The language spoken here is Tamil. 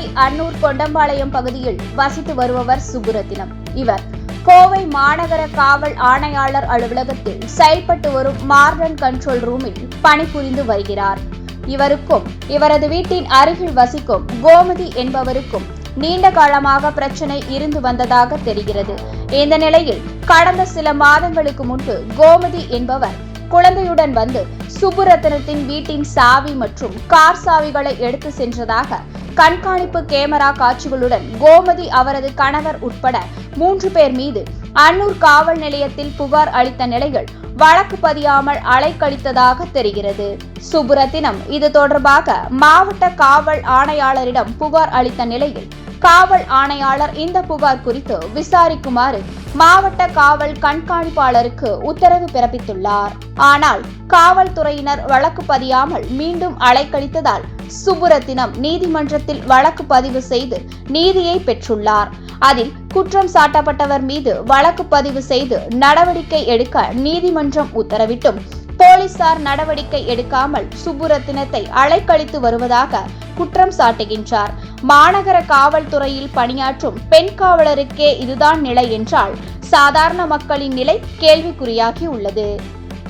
கோவை அன்னூர் கொண்டம்பாளையம் பகுதியில் வசித்து வருபவர் சுப்புரத்தினம். இவர் கோவை மாநகர காவல் ஆணையாளர் அலுவலகத்தில் செயல்பட்டு வரும் மார்டன் கண்ட்ரோல் ரூமில் பணிபுரிந்து வருகிறார். இவருக்கும் இவரது வீட்டின் அருகில் வசிக்கும் கோமதி என்பவருக்கும் நீண்ட காலமாக பிரச்சனை இருந்து வந்ததாக தெரிகிறது. இந்த நிலையில் கடந்த சில மாதங்களுக்கு முன்பு கோமதி என்பவர் குழந்தையுடன் வந்து சுப்புரத்தினத்தின் வீட்டின் சாவி மற்றும் கார் சாவிகளை எடுத்து சென்றதாக கண்காணிப்பு கேமரா காட்சிகளுடன் கோமதி அவரது கணவர் உட்பட 3 பேர் மீது அன்னூர் காவல் நிலையத்தில் புகார் அளித்த நிலையில் வழக்கு பதியாமல் அலைக்கழித்ததாக தெரிகிறது. சுப்புரத்தினம் இது தொடர்பாக மாவட்ட காவல் ஆணையாளரிடம் புகார் அளித்த நிலையில் காவல் ஆணையாளர் இந்த புகார் குறித்து விசாரிக்குமாறு மாவட்ட காவல் கண்காணிப்பாளருக்கு உத்தரவு பிறப்பித்துள்ளார். ஆனால் காவல்துறையினர் வழக்கு பதியாமல் மீண்டும் அலைக்கழித்ததால் சுப்புரத்தினம் நீதிமன்றத்தில் வழக்கு பதிவு செய்து நீதியை பெற்றுள்ளார். அதில் குற்றம் சாட்டப்பட்டவர் மீது வழக்கு பதிவு செய்து நடவடிக்கை எடுக்க நீதிமன்றம் உத்தரவிட்டும் போலீசார் நடவடிக்கை எடுக்காமல் சுப்புரத்தினத்தை அலைக்கழித்து வருவதாக குற்றம் சாட்டுகின்றார். மாநகர காவல்துறையில் பணியாற்றும் பெண் காவலருக்கே இதுதான் நிலை என்றால் சாதாரண மக்களின் நிலை கேள்விக்குறியாகி உள்ளது.